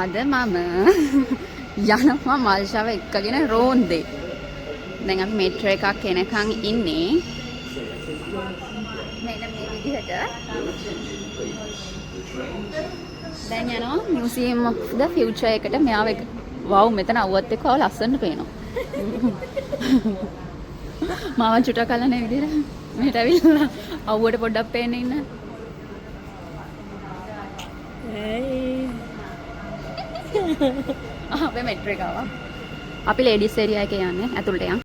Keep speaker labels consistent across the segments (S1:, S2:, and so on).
S1: අද මම යනවා මල්ෂාව එක්කගෙන රෝන්දේ. දැන් අපි මෙට්‍රෝ එකක් එනකන් ඉන්නේ. මෙන්න මේ විදිහට. දැන් යනවා මියුසියම් ඔෆ් ද ෆියුචර් එකට. මෙයාව එක වව් මෙතන අවුවත් එක්ක ආව ලස්සනට පේනවා. මාව චුට්ටක් අල්ලන්නේ විදිහට මෙහෙට ඇවිල්ලා අවුවට පොඩ්ඩක් පේන්න ඉන්න. අපේ මෙට්‍රෝ එක ආවා. අපි ලේඩිස් ඒරියා එකේ යන්නේ ඇතුළට යන්.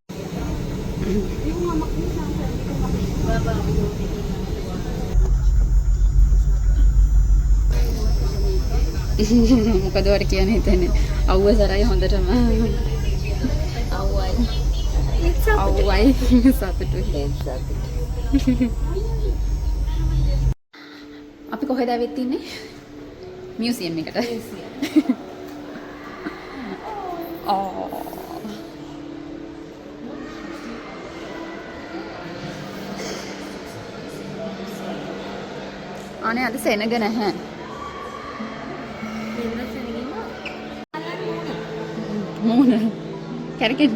S1: මොකද වර කියන්නේ හිතන්නේ අවුව සරයි හොඳටම අවුවයි සතුටුයි. අපි කොහෙද ඇවිත් ඉන්නේ? මියුසියම් එකට. අනේ අද සෙනග නැහැ. මූණ කැරකෙන්න.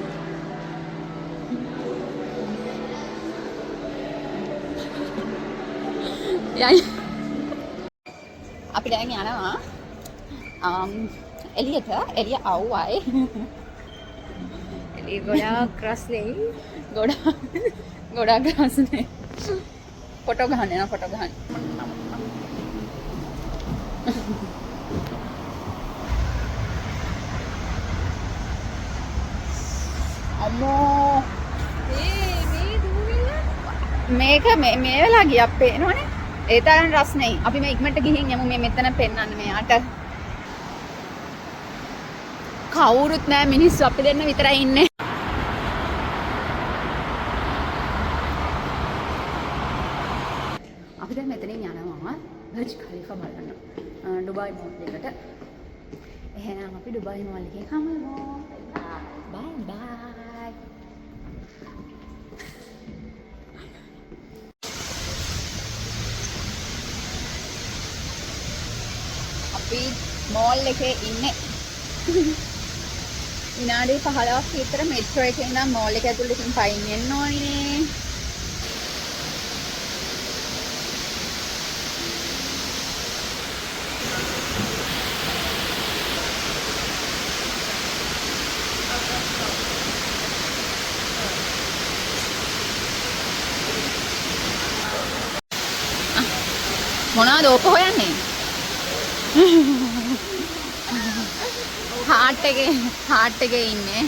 S1: යයි. අපි දැන් යනවා එළියට. එළිය අවුවයි. එළිය ගොඩාක් රස්නේ. ගොඩාක් රස්නේ. ෆොටෝ ගහන්න යනවා ෆොටෝ ගහන්න. අම්මෝ මේක මේ වෙලා ගියක් පේනවනේ. ඒ තරම් රස් නෙයි. අපි මේ ඉක්මනට ගිහින් යමු. මේ මෙතන පෙන්නන්න මෙයාට. කවුරුත් නැහැ මිනිස්සු අපි දෙන්න විතරයි ඉන්නේ. අපි දැන් මෙතනින් යනවා බර්ජ් ඛලීෆා බලන්න. ඩුබායි මෝල් එකට. එහෙනම් අපි ඩුබායි මෝල් එකේ හමු. බයි බයි. අපි මෝල් එකේ ඉන්නේ. විනාඩි 15ක් විතර මෙට්‍රෝ එකේ ඉඳන් මෝල් එක ඇතුළට ඉතින් පයින් යන්න ඕනේ. මොනවද ඔප හොයන්නේ? හාට් එකේ ඉන්නේ.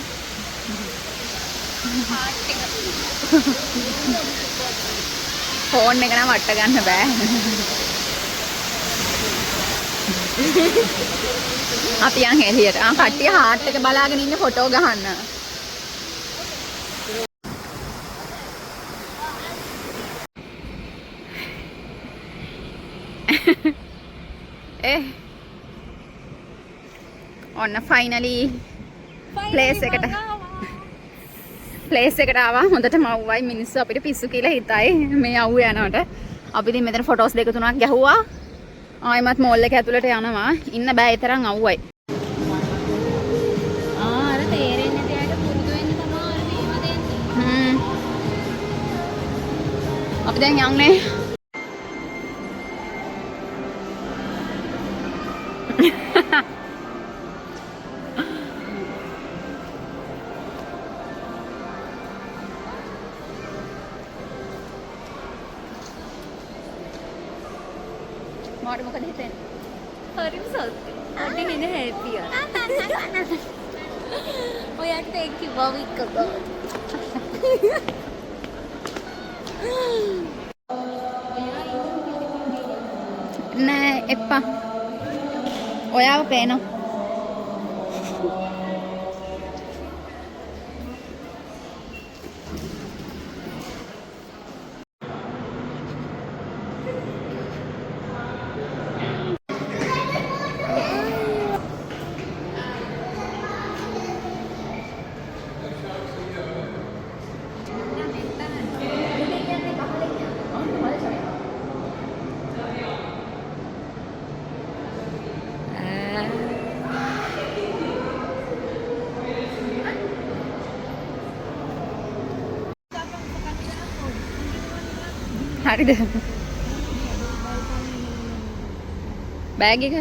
S1: ෆෝන් එක නම් වට ගන්න බෑ. අපි යන් එළියට. කට්ටිය හාට් එක බලාගෙන ඉන්නේ ෆොටෝ ගහන්න. ඔන්න ෆයිනලි ප්ලේස් එකට ආවා. හොඳටම අවුවයි. මිනිස්සු අපිට පිස්සු කියලා හිතයි මේ අවුව යනකොට. අපි ඉතින් මෙතන ෆොටෝස් දෙක තුනක් ගැහුවා. ආයෙමත් මෝල් එක ඇතුළට යනවා. ඉන්න බෑ ඒ තරම් අවුවයි.
S2: අර තේරෙන්නේ නැති අයට පුරුදු වෙන්න තමයි මේව දෙන්නේ.
S1: අපි දැන් යන්නේ. මාට මොකද හිතෙන්නේ?
S2: හරිම සතුටුයි. අන්න එන හැපිය. ඔයාට ඒක කිව්වා වික්කව.
S1: නෑ එපා. ඔයාව පේනවා. හරිද? බෑග් එක